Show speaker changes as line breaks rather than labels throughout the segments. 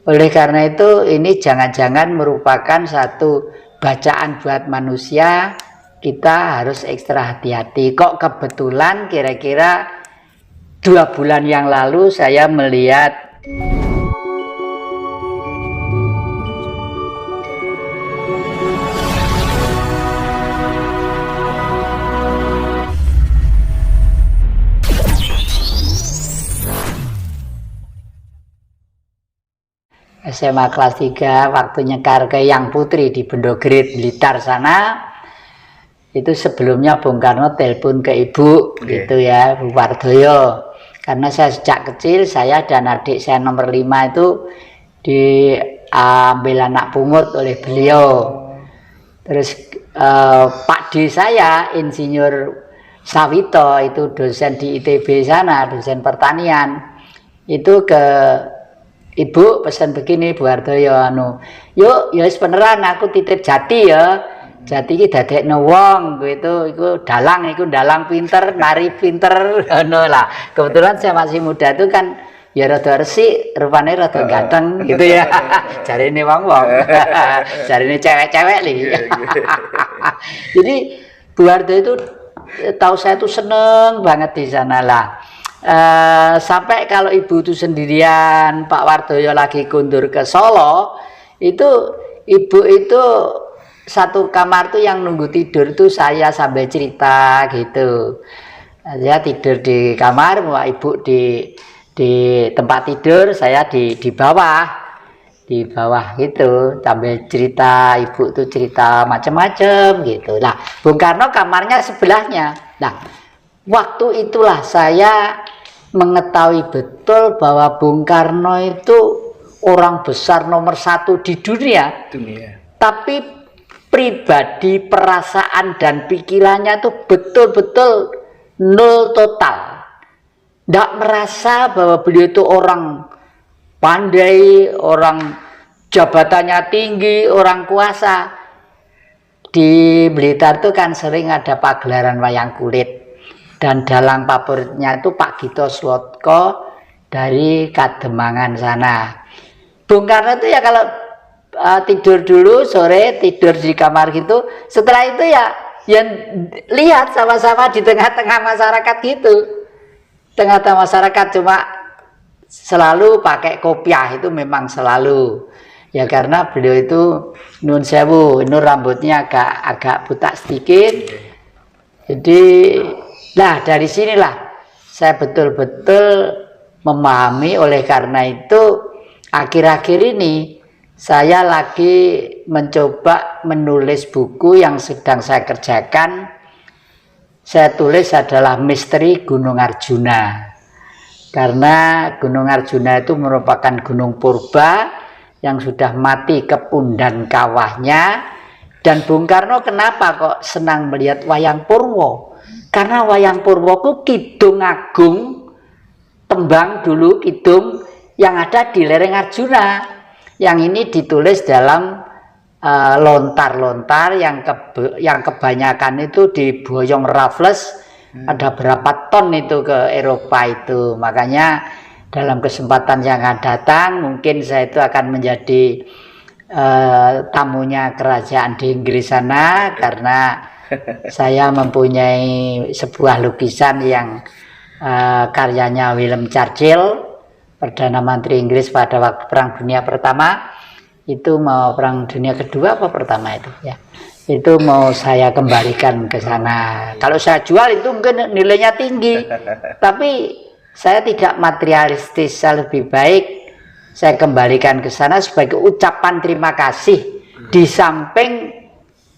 Oleh karena itu ini jangan-jangan merupakan satu bacaan buat manusia, kita harus ekstra hati-hati. Kok kebetulan kira-kira 2 bulan yang lalu saya melihat SMA kelas 3 waktu nyekar ke Yang Putri di Bendogrit, Blitar sana. Itu sebelumnya Bung Karno telepon ke ibu, gitu ya, Bu Wardoyo. Karena saya sejak kecil, saya dan adik saya nomor 5 itu diambil anak pungut oleh beliau. Terus Pak D saya, Insinyur Sawito, itu dosen di ITB sana, dosen pertanian. Itu ke ibu pesan begini, Bu Wardoyo, yuk ya beneran aku titip Jati ya. Jati iki dadekno wong gitu, iku dalang pinter, nari pinter ngono lah. Kebetulan saya masih muda itu kan ya rada resik, rupane rada ganteng gitu ya. Jarine wong-wong. Jarine cewek-cewek li. Jadi Bu Wardoyo itu tahu saya itu seneng banget di sana lah. Sampai kalau ibu itu sendirian, Pak Wardoyo lagi kundur ke Solo, itu ibu itu satu kamar tuh yang nunggu tidur tuh saya sambil cerita gitu. Saya tidur di kamar, ibu di tempat tidur, saya di bawah gitu sambil cerita. Ibu tuh cerita macam-macam gitu. Nah, Bung Karno kamarnya sebelahnya. Nah, waktu itulah saya mengetahui betul bahwa Bung Karno itu orang besar nomor 1 di dunia. Tapi pribadi, perasaan dan pikirannya itu betul-betul nol total. Tidak merasa bahwa beliau itu orang pandai, orang jabatannya tinggi, orang kuasa. Di Blitar itu kan sering ada pagelaran wayang kulit. Dan dalang favoritnya itu Pak Gito Slotko dari Kademangan sana. Bung Karno itu ya kalau tidur dulu sore, tidur di kamar gitu. Setelah itu ya lihat sama-sama di tengah-tengah masyarakat gitu. Tengah-tengah masyarakat, cuma selalu pakai kopiah, itu memang selalu. Ya karena beliau itu nun sewu, ini rambutnya agak butak sedikit. Jadi nah dari sinilah saya betul-betul memahami. Oleh karena itu akhir-akhir ini saya lagi mencoba menulis buku yang sedang saya kerjakan. Saya tulis adalah Misteri Gunung Arjuna. Karena Gunung Arjuna itu merupakan gunung purba yang sudah mati kepundan kawahnya. Dan Bung Karno kenapa kok senang melihat wayang Purwo? Karena wayang Purwo itu Kidung Agung, tembang dulu kidung yang ada di lereng Arjuna. Yang ini ditulis dalam lontar-lontar yang kebanyakan itu diboyong Raffles. Ada berapa ton itu ke Eropa itu. Makanya dalam kesempatan yang akan datang mungkin saya itu akan menjadi tamunya kerajaan di Inggris sana, karena saya mempunyai sebuah lukisan yang karyanya William Churchill, Perdana Menteri Inggris pada waktu Perang Dunia Pertama. Itu mau Perang Dunia Kedua apa pertama itu ya, itu mau saya kembalikan ke sana. Kalau saya jual itu mungkin nilainya tinggi, tapi saya tidak materialistis. Saya lebih baik saya kembalikan ke sana sebagai ucapan terima kasih. Di samping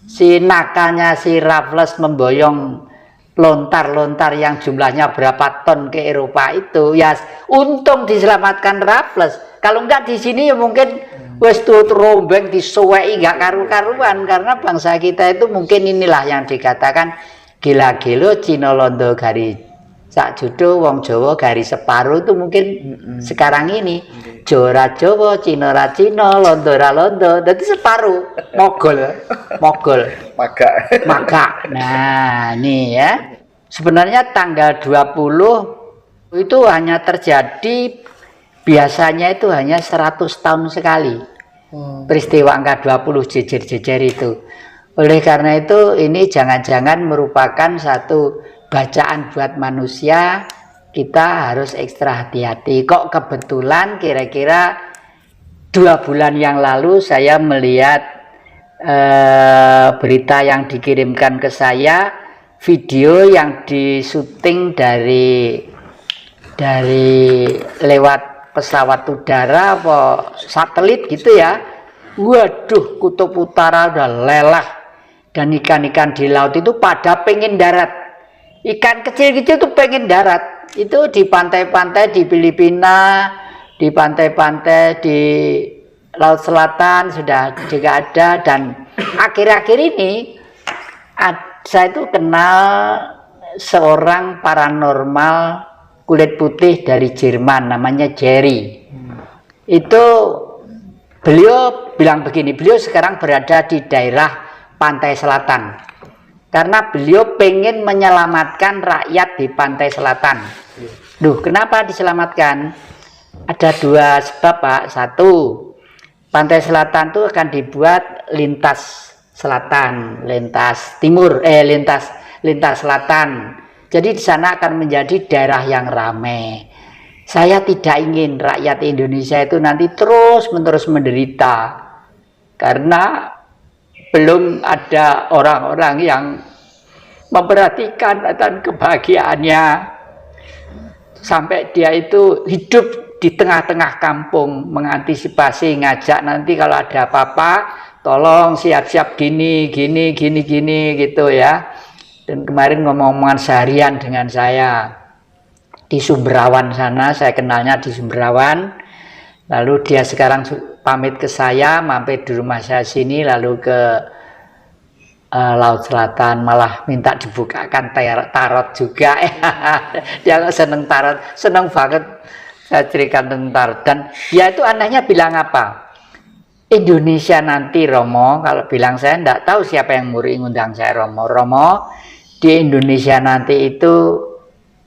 si nakalnya si Raffles memboyong lontar-lontar yang jumlahnya berapa ton ke Eropa itu, ya untung diselamatkan Raffles. Kalau enggak di sini ya mungkin wes tuh rombeng disuwei enggak karu-karuan. Karena bangsa kita itu mungkin inilah yang dikatakan gila-gilo Cina Londo gari sak judo, wong Jawa gari separuh. Itu mungkin sekarang ini Jawa Jawa, Cina ra Cina, Londo ra Londo, jadi separuh mogol maga. Nah ini ya, sebenarnya tanggal 20 itu hanya terjadi biasanya itu hanya 100 tahun sekali peristiwa angka 20 jejer-jejer itu. Oleh karena itu ini jangan-jangan merupakan satu bacaan buat manusia, kita harus ekstra hati-hati. Kok kebetulan kira-kira 2 bulan yang lalu saya melihat berita yang dikirimkan ke saya, video yang disuting dari lewat pesawat udara apa satelit gitu ya. Waduh, kutub utara udah lelah dan ikan-ikan di laut itu pada pengen darat. Ikan kecil-kecil tuh pengen darat. Itu di pantai-pantai di Filipina, di pantai-pantai di Laut Selatan sudah juga ada. Dan akhir-akhir ini saya itu kenal seorang paranormal kulit putih dari Jerman, namanya Jerry. Itu beliau bilang begini, beliau sekarang berada di daerah pantai selatan karena beliau pengen menyelamatkan rakyat di pantai selatan. Duh, kenapa diselamatkan? Ada 2 sebab, Pak. 1, pantai selatan itu akan dibuat lintas selatan, lintas timur, lintas selatan. Jadi di sana akan menjadi daerah yang ramai. Saya tidak ingin rakyat Indonesia itu nanti terus-menerus menderita karena belum ada orang-orang yang memperhatikan dan kebahagiaannya sampai dia itu hidup di tengah-tengah kampung, mengantisipasi, ngajak nanti kalau ada apa-apa tolong siap-siap gini gitu ya. Dan kemarin ngomong-ngomongan seharian dengan saya di Sumberawan sana, saya kenalnya di Sumberawan. Lalu dia sekarang pamit ke saya, mampir di rumah saya sini, lalu ke Laut Selatan, malah minta dibukakan tarot juga. Dia seneng tarot, seneng banget saya ceritakan tentang tarot. Dan dia itu anaknya bilang apa? Indonesia nanti, Romo, kalau bilang saya enggak tahu siapa yang muri ngundang saya Romo, di Indonesia nanti itu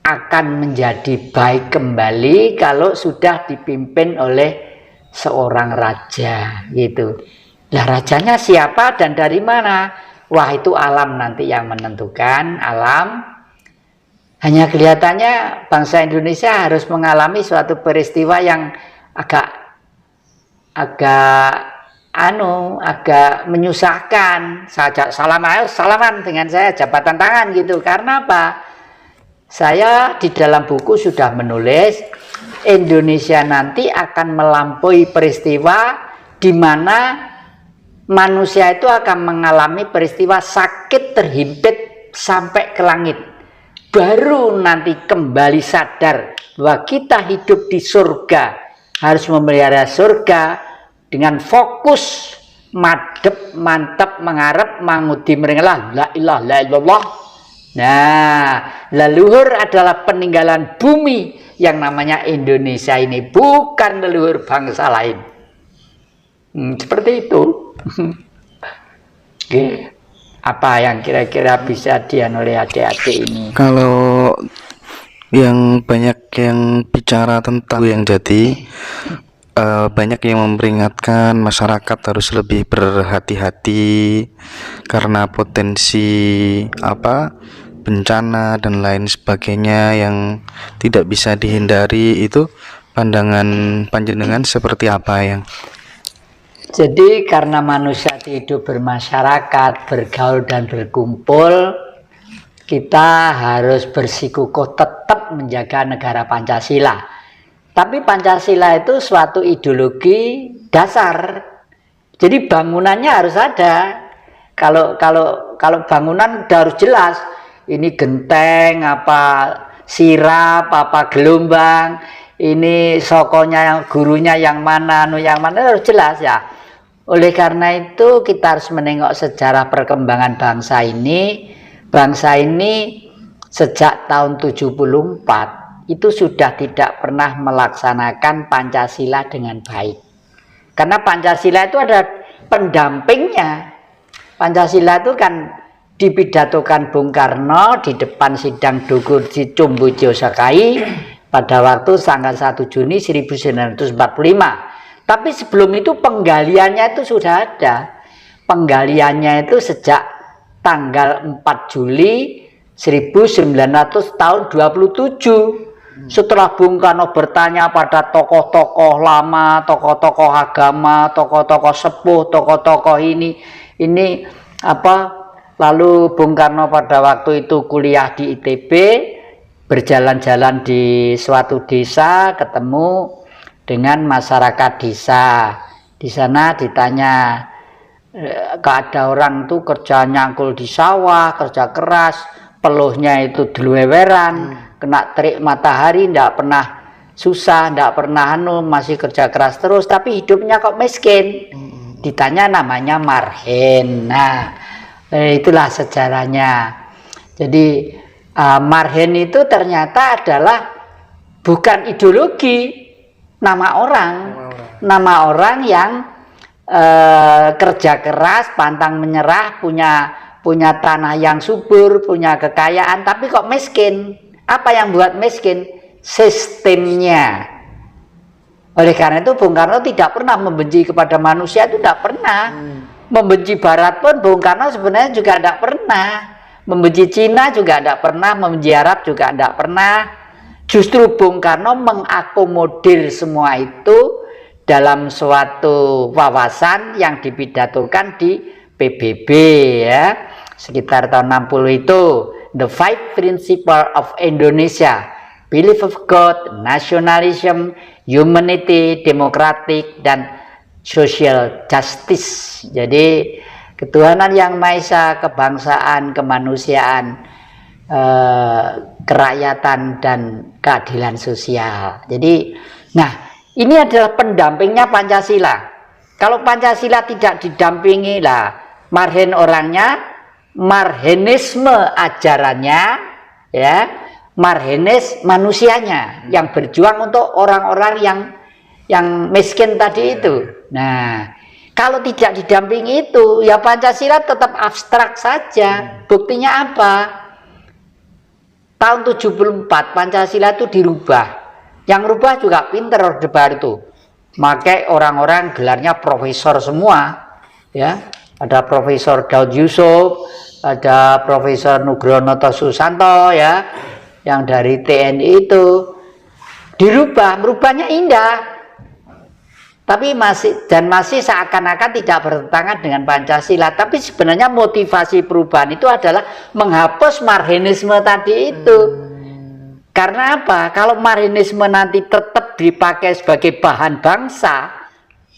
akan menjadi baik kembali kalau sudah dipimpin oleh seorang raja gitu. Lah rajanya siapa dan dari mana? Wah, itu alam nanti yang menentukan, alam. Hanya kelihatannya bangsa Indonesia harus mengalami suatu peristiwa yang agak menyusahkan. Saya salaman dengan saya, jabatan tangan gitu. Karena apa? Saya di dalam buku sudah menulis Indonesia nanti akan melampaui peristiwa di mana manusia itu akan mengalami peristiwa sakit terhimpit sampai ke langit. Baru nanti kembali sadar bahwa kita hidup di surga, harus memelihara surga dengan fokus madep, mantap, mengharap, mangudi merengalah la ilaha illallah. Nah, leluhur adalah peninggalan bumi yang namanya Indonesia ini, bukan leluhur bangsa lain. Seperti itu. Oke. Apa yang kira-kira bisa dian oleh adik-adik ini?
Kalau yang banyak yang bicara tentang yang jadi, banyak yang memperingatkan masyarakat harus lebih berhati-hati karena potensi bencana dan lain sebagainya yang tidak bisa dihindari. Itu pandangan panjenengan seperti apa yang?
Jadi karena manusia hidup bermasyarakat, bergaul dan berkumpul, kita harus bersikukuh tetap menjaga negara Pancasila. Tapi Pancasila itu suatu ideologi dasar. Jadi bangunannya harus ada. Kalau bangunan udah harus jelas. Ini genteng, sirap, gelombang. Ini sokonya, yang gurunya yang mana harus jelas ya. Oleh karena itu kita harus menengok sejarah perkembangan bangsa ini. Bangsa ini sejak tahun 74 itu sudah tidak pernah melaksanakan Pancasila dengan baik. Karena Pancasila itu ada pendampingnya. Pancasila itu kan dipidatokan Bung Karno di depan sidang Dukur di Cumbujo Sakai pada waktu tanggal 1 Juni 1945. Tapi sebelum itu penggaliannya itu sudah ada. Penggaliannya itu sejak tanggal 4 Juli 1900 tahun 27. Setelah Bung Karno bertanya pada tokoh-tokoh lama, tokoh-tokoh agama, tokoh-tokoh sepuh, tokoh-tokoh ini apa, lalu Bung Karno pada waktu itu kuliah di ITB, berjalan-jalan di suatu desa, ketemu dengan masyarakat desa. Di sana ditanya, ada orang tuh kerja nyangkul di sawah, kerja keras, peluhnya itu diluweran, kena terik matahari, ndak pernah susah, ndak pernah masih kerja keras terus, tapi hidupnya kok miskin. Ditanya namanya Marhen. Nah, itulah sejarahnya. Jadi Marhen itu ternyata adalah bukan ideologi, nama orang yang kerja keras, pantang menyerah, punya tanah yang subur, punya kekayaan, tapi kok miskin. Apa yang buat miskin? Sistemnya. Oleh karena itu Bung Karno tidak pernah membenci kepada manusia, itu tidak pernah. Membenci Barat pun Bung Karno sebenarnya juga tidak pernah. Membenci Cina juga tidak pernah, membenci Arab juga tidak pernah. Justru Bung Karno mengakomodir semua itu dalam suatu wawasan yang dipidatokan di PBB ya, sekitar tahun 60 itu. The Five Principles of Indonesia, Belief of God, Nationalism, Humanity, Democratic, dan Social Justice. Jadi ketuhanan yang Maha Esa, kebangsaan, kemanusiaan, kerakyatan, dan keadilan sosial. Jadi, nah ini adalah pendampingnya Pancasila. Kalau Pancasila tidak didampingi lah, Marhen orangnya, Marhenisme ajarannya, ya, Marhenis manusianya yang berjuang untuk orang-orang yang miskin tadi itu. Nah, kalau tidak didampingi itu, ya Pancasila tetap abstrak saja. Buktinya apa? Tahun 74 Pancasila itu dirubah. Yang rubah juga pinter Orde Baru itu. Pakai orang-orang gelarnya profesor semua, ya. Ada Profesor Daud Yusuf, ada Profesor Nugroho Susanto ya, yang dari TNI itu. Dirubah, merubahnya indah. Tapi masih seakan-akan tidak bertentangan dengan Pancasila. Tapi sebenarnya motivasi perubahan itu adalah menghapus Marhenisme tadi itu. Karena apa? Kalau Marhenisme nanti tetap dipakai sebagai bahan bangsa,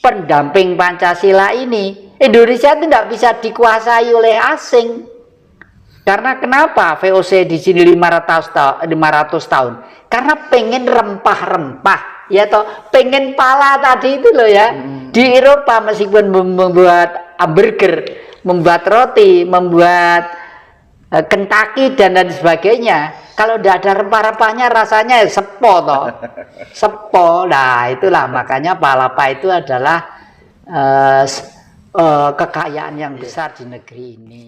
pendamping Pancasila ini, Indonesia itu tidak bisa dikuasai oleh asing. Karena kenapa VOC di sini 500 tahun? Karena pengen rempah-rempah, ya toh, pengen pala tadi itu loh ya. Di Eropa meskipun membuat hamburger, membuat roti, membuat Kentucky dan sebagainya, kalau tidak ada rempah-rempahnya rasanya sepo toh. Sepo. Nah, itulah makanya palapa itu adalah kekayaan yang besar di negeri ini.